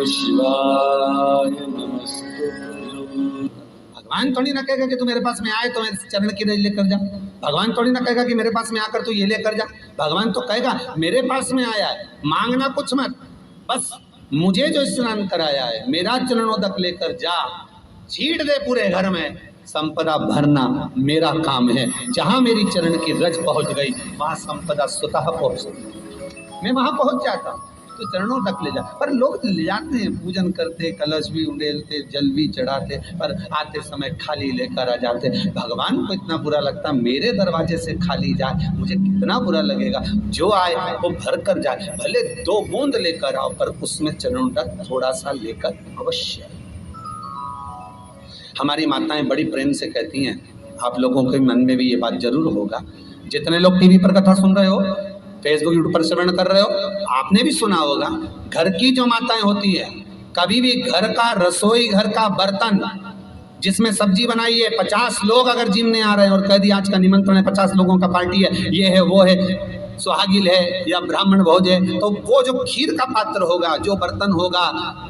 शिवाय नमस्ते। भगवान थोड़ी ना कहेगा कि तू मेरे पास में आए तो मेरे चरण की रज लेकर जा। भगवान थोड़ी ना कहेगा कि मेरे पास में आकर तू ये लेकर जा। भगवान तो कहेगा मेरे पास में आया है, मांगना कुछ मत, बस मुझे जो स्नान कराया है मेरा चरणोदक लेकर जा, छीट दे पूरे घर में, संपदा भरना मेरा काम है। जहां मेरी चरण की रज पहुंच गई वहां संपदा स्वतः पहुंच गई, मैं वहां पहुंच जाता हूं। तो चरणों तक ले जा, पर लोग ले जाते हैं, पूजन करते, कलश भी उंडेलते, जल भी चढ़ाते, पर आते समय खाली लेकर आ जाते। भगवान को इतना बुरा लगता, मेरे दरवाजे से खाली जाए, मुझे कितना बुरा लगेगा। जो आए वो भर कर जाए, भले 2 बूंद लेकर आओ, पर उसमें चरणों तक थोड़ा सा लेकर अवश्य। हमारी माताएं बड़ी प्रेम से कहती हैं, आप लोगों के मन में भी ये बात जरूर होगा, जितने लोग टीवी पर कथा सुन रहे हो, फेसबुक यूट्यूब पर श्रवण कर रहे हो, आपने भी सुना होगा, घर की जो माताएं होती है, कभी भी घर का रसोई घर का बर्तन जिसमें सब्जी बनाई है, 50 लोग अगर जिम में आ रहे हैं और कह दिया आज का निमंत्रण है, 50 लोगों का पार्टी है, ये है वो है, सुहागिल है या ब्राह्मण भोज है, तो वो जो खीर का पात्र होगा, जो बर्तन होगा,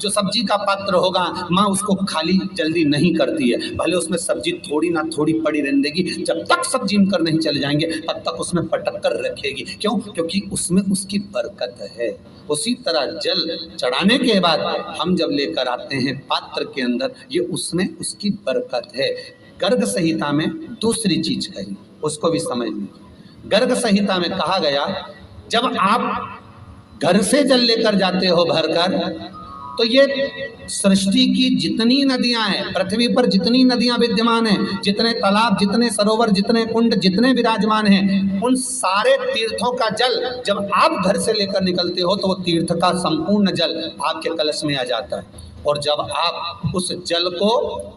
जो सब्जी का पात्र होगा, माँ उसको खाली जल्दी नहीं करती है। भले उसमें सब्जी थोड़ी ना थोड़ी पड़ी रहने देगी, जब तक सब जिम कर नहीं चले जाएंगे तब तक उसमें पटक कर रखेगी। क्यों? क्योंकि उसमें उसकी बरकत है। उसी तरह जल चढ़ाने के बाद हम जब लेकर आते हैं पात्र के अंदर, ये उसमें उसकी बरकत है। गर्ग संहिता में दूसरी चीज कही, उसको भी समझ लीजिए। गर्ग संहिता में कहा गया, जब आप घर से जल लेकर जाते हो भरकर, तो ये सृष्टि की जितनी नदियां हैं, पृथ्वी पर जितनी नदियां विद्यमान हैं, जितने तालाब, जितने सरोवर, जितने कुंड, जितने विराजमान हैं, उन सारे तीर्थों का जल जब आप घर से लेकर निकलते हो तो वो तीर्थ का संपूर्ण जल आपके कलश में आ जाता है। और जब आप उस जल को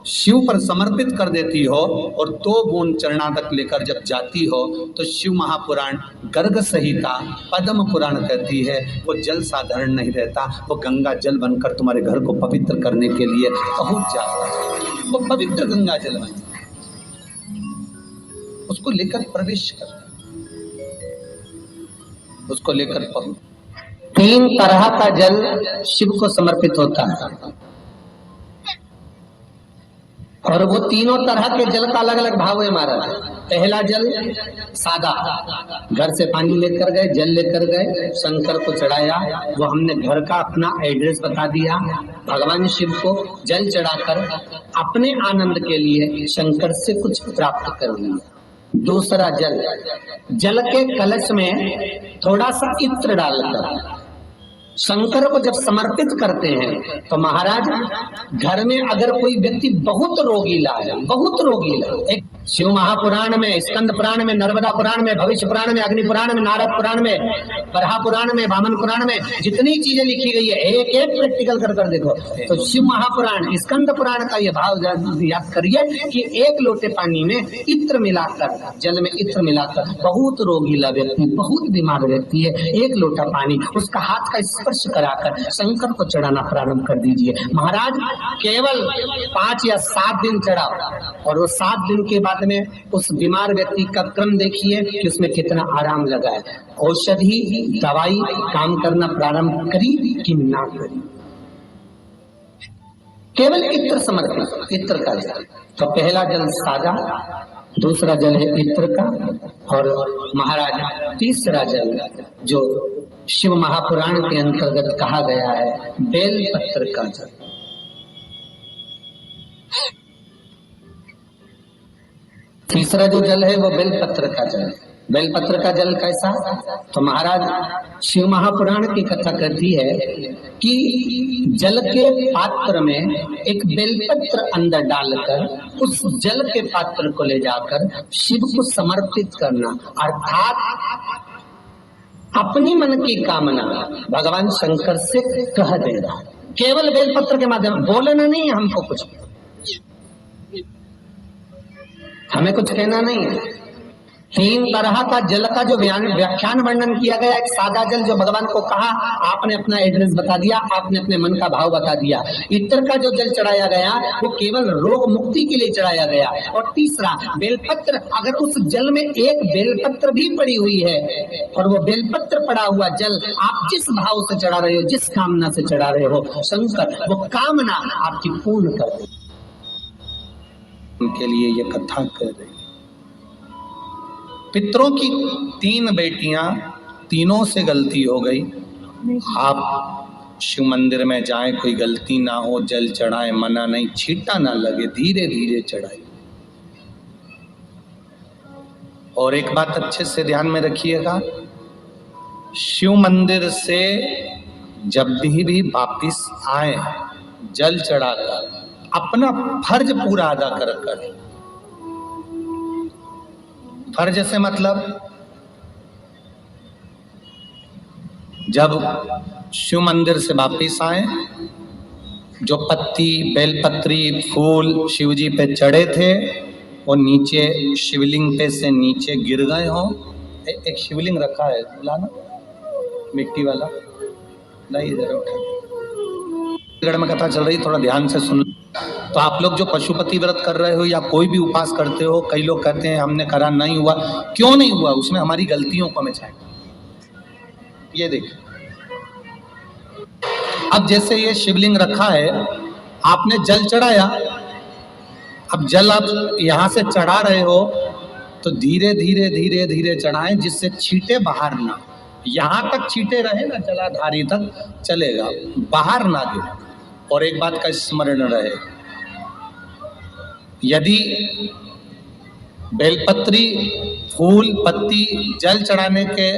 शिव पर समर्पित कर देती हो और 2 बूंद चरणादक लेकर जब जाती हो, तो शिव महापुराण गर्ग संहिता पद्म पुराण कहती है वो जल साधारण नहीं रहता, वो गंगा जल बनकर तुम्हारे घर को पवित्र करने के लिए पहुंच जाता है। वो पवित्र गंगा जल बन उसको लेकर प्रवेश करता, उसको लेकर पहुंच। 3 तरह का जल शिव को समर्पित होता है, और वो तीनों तरह के जल का अलग अलग भाव है महाराज। पहला जल सादा, घर से पानी लेकर गए, जल लेकर गए, शंकर को चढ़ाया, वो हमने घर का अपना एड्रेस बता दिया, भगवान शिव को जल चढ़ाकर अपने आनंद के लिए शंकर से कुछ प्राप्त कर लिया। दूसरा जल, जल के कलश में थोड़ा सा इत्र डालकर शंकर को जब समर्पित करते हैं, तो महाराज घर में अगर कोई व्यक्ति बहुत रोगीला है, बहुत रोगीला, एक शिव महापुराण में, स्कंद पुराण में, नर्मदा पुराण में, भविष्य पुराण में, अग्नि पुराण में, नारद पुराण में, बरहा पुराण में, वामन पुराण में, जितनी चीजें लिखी गई है, एक एक प्रैक्टिकल कर देखो। तो शिव महापुराण, स्कंद पुराण का ये भाव याद करिए कि 1 लोटे पानी में इत्र मिलाकर, जल में इत्र मिलाकर, बहुत रोगीला व्यक्ति, बहुत बीमार व्यक्ति है, 1 लोटा पानी उसका हाथ का स्पर्श कराकर शंकर को चढ़ाना प्रारंभ कर दीजिए। महाराज केवल 5 या 7 दिन चढ़ाओ, और वो 7 दिन के बाद में उस बीमार व्यक्ति का क्रम देखिए कि उसमें कितना आराम लगा है। औषधि दवाई काम करना प्रारंभ करी कि ना करी। केवल इत्र समर्पित, इत्र का जल। तो पहला जल सादा, दूसरा जल है इत्र का, और महाराज तीसरा जल जो शिव महापुराण के अंतर्गत कहा गया है, बेल पत्र का जल। तीसरा जो जल है वो बेलपत्र का जल। बेलपत्र का जल कैसा? तो महाराज शिव महापुराण की कथा कहती है कि जल के पात्र में एक बेलपत्र अंदर डालकर उस जल के पात्र को ले जाकर शिव को समर्पित करना, अर्थात अपनी मन की कामना भगवान शंकर से कह देना, केवल बेलपत्र के माध्यम। बोलना नहीं हमको कुछ, हमें कुछ कहना नहीं है, तीन तरह का जल का जो व्याख्यान वर्णन किया गया, एक सादा जल जो भगवान को कहा, आपने अपना एड्रेस बता दिया, आपने अपने मन का भाव बता दिया। इत्र का जो जल चढ़ाया गया वो केवल रोग मुक्ति के लिए चढ़ाया गया। और तीसरा बेलपत्र, अगर उस जल में एक बेलपत्र भी पड़ी हुई है और वो बेलपत्र पड़ा हुआ जल आप जिस भाव से चढ़ा रहे हो, जिस कामना से चढ़ा रहे हो, शंकर वो कामना आपकी पूर्ण कर दे। उनके लिए ये कथा कर रही। पितरों की 3 बेटियां, तीनों से गलती हो गई। आप शिव मंदिर में जाएं, कोई गलती ना हो, जल चढ़ाएं, मना नहीं, छींटा ना लगे, धीरे धीरे चढ़ाएं। और एक बात अच्छे से ध्यान में रखिएगा, शिव मंदिर से जब भी वापिस आए, जल चढ़ाकर अपना फर्ज पूरा अदा कर। फर्ज से मतलब जब शिव मंदिर से वापिस आए, जो पत्ती, बेलपत्री, फूल शिव जी पे चढ़े थे वो नीचे शिवलिंग पे से नीचे गिर गए हो। एक शिवलिंग रखा है, बुलाना मिट्टी वाला, नहीं इधर उठा, गढ़ में कथा चल रही, थोड़ा ध्यान से सुन। तो आप लोग जो पशुपति व्रत कर रहे हो या कोई भी उपास करते हो, कई लोग कहते हैं हमने करा नहीं हुआ, क्यों नहीं हुआ? उसमें हमारी गलतियों को मिटाएं। ये देखिए, अब जैसे ये शिवलिंग रखा है, आपने जल चढ़ाया, अब जल आप यहां से चढ़ा रहे हो तो धीरे धीरे धीरे धीरे चढ़ाएं, जिससे छींटे बाहर ना, यहां तक छींटे रहे ना, जलाधारी तक चलेगा, बाहर ना गिरे। और एक बात का स्मरण रहे, यदि बेलपत्री, फूल, पत्ती जल चढ़ाने के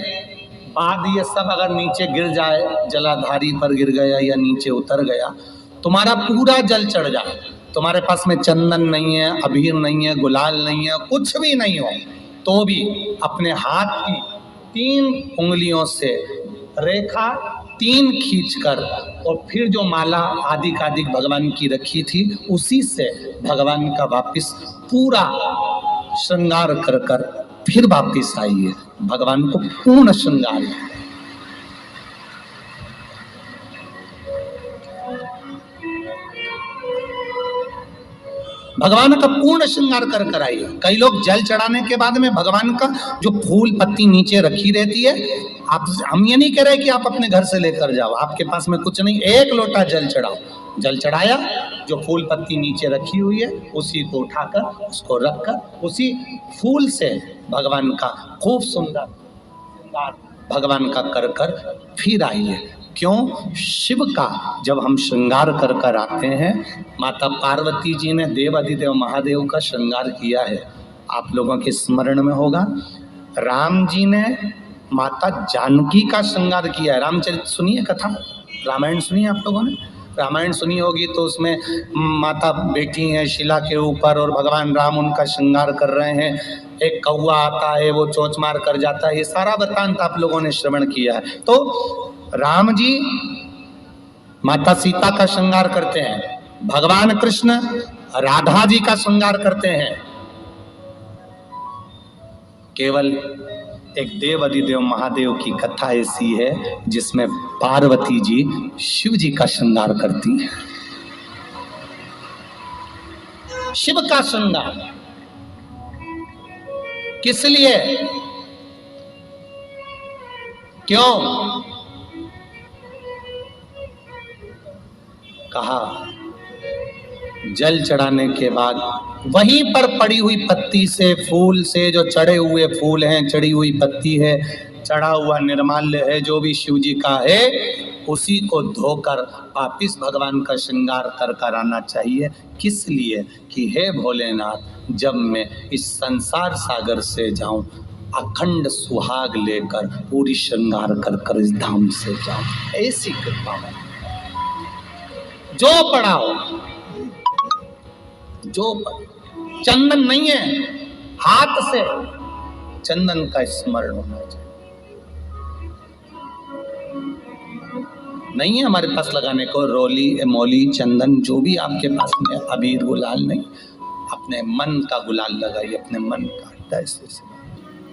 बाद ये सब अगर नीचे गिर जाए, जलाधारी पर गिर गया या नीचे उतर गया, तुम्हारा पूरा जल चढ़ जाए, तुम्हारे पास में चंदन नहीं है, अबीर नहीं है, गुलाल नहीं है, कुछ भी नहीं हो, तो भी अपने हाथ की 3 उंगलियों से रेखा 3 खींचकर और फिर जो माला आदिकादिक भगवान की रखी थी उसी से भगवान का वापिस पूरा श्रृंगार कर फिर वापिस आइए, भगवान को पूर्ण श्रृंगार। भगवान का पूर्ण श्रृंगार कर आइए। कई लोग जल चढ़ाने के बाद में भगवान का जो फूल पत्ती नीचे रखी रहती है, हम ये नहीं कह रहे कि आप अपने घर से लेकर जाओ, आपके पास में कुछ नहीं, 1 लोटा जल चढ़ाओ, जल चढ़ाया, जो फूल पत्ती नीचे रखी हुई है उसी को उठाकर, उसको रखकर, उसी फूल से भगवान का खूब सुंदर भगवान का कर फिर आइए। क्यों? शिव का जब हम श्रृंगार कर आते हैं, माता पार्वती जी ने देवाधिदेव महादेव का श्रृंगार किया है, आप लोगों के स्मरण में होगा। राम जी ने माता जानकी का श्रृंगार किया है। रामचरित सुनिए कथा, रामायण सुनिए, आप लोगों ने रामायण सुनी होगी, तो उसमें माता बैठी हैं शिला के ऊपर और भगवान राम उनका श्रृंगार कर रहे हैं, एक कौवा आता है वो चोंच मार कर जाता है, ये सारा वृत्तांत आप लोगों ने श्रवण किया है। तो राम जी माता सीता का श्रृंगार करते हैं, भगवान कृष्ण राधा जी का श्रृंगार करते हैं। केवल एक देव अधिदेव महादेव की कथा ऐसी है जिसमें पार्वती जी शिव जी का श्रृंगार करती हैं। शिव का श्रृंगार किस लिए? क्यों? कहा जल चढ़ाने के बाद वहीं पर पड़ी हुई पत्ती से, फूल से, जो चढ़े हुए फूल हैं, चढ़ी हुई पत्ती है, चढ़ा हुआ निर्माल्य है, जो भी शिव जी का है, उसी को धोकर वापिस भगवान का श्रृंगार कर आना चाहिए। किस लिए? कि हे भोलेनाथ, जब मैं इस संसार सागर से जाऊं, अखंड सुहाग लेकर पूरी श्रृंगार कर इस धाम से जाऊं, ऐसी कृपा है। जो पड़ा हो, जो चंदन नहीं है, हाथ से चंदन का स्मरण होना चाहिए। नहीं है हमारे पास लगाने को रोली, मौली, चंदन, जो भी आपके पास में, अबीर, गुलाल नहीं, अपने मन का गुलाल लगाइए, अपने मन का हृदय से।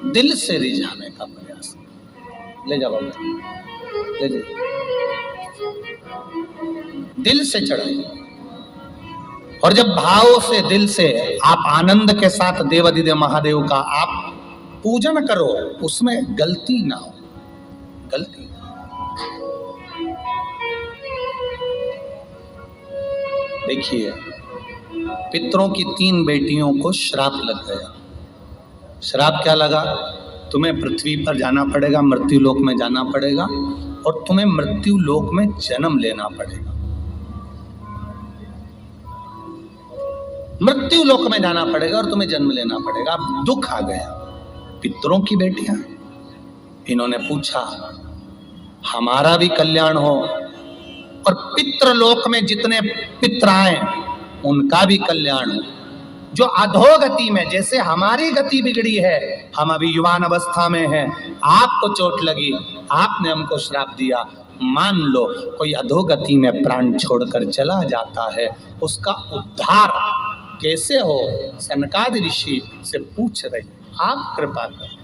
दिल से रिझाने का प्रयास। ले जाओ ले जाओ, दिल से चढ़ाइए। और जब भाव से दिल से आप आनंद के साथ देवाधिदेव महादेव का आप पूजन करो, उसमें गलती ना हो, गलती। देखिए, पितरों की 3 बेटियों को श्राप लग गया। श्राप क्या लगा? तुम्हें पृथ्वी पर जाना पड़ेगा, मृत्यु लोक में जाना पड़ेगा, और तुम्हें मृत्यु लोक में जन्म लेना पड़ेगा। मृत्यु लोक में जाना पड़ेगा और तुम्हें जन्म लेना पड़ेगा। अब दुख आ गया। पितरों की बेटियां, इन्होंने पूछा हमारा भी कल्याण हो और पितृलोक में जितने पितर आए उनका भी कल्याण हो। जो अधोगति में, जैसे हमारी गति बिगड़ी है, हम अभी युवान अवस्था में हैं, आपको चोट लगी, आपने हमको श्राप दिया, मान लो कोई अधोगति में प्राण छोड़कर चला जाता है, उसका उद्धार कैसे हो? सनकादि ऋषि से पूछ रही, आप कृपा करें।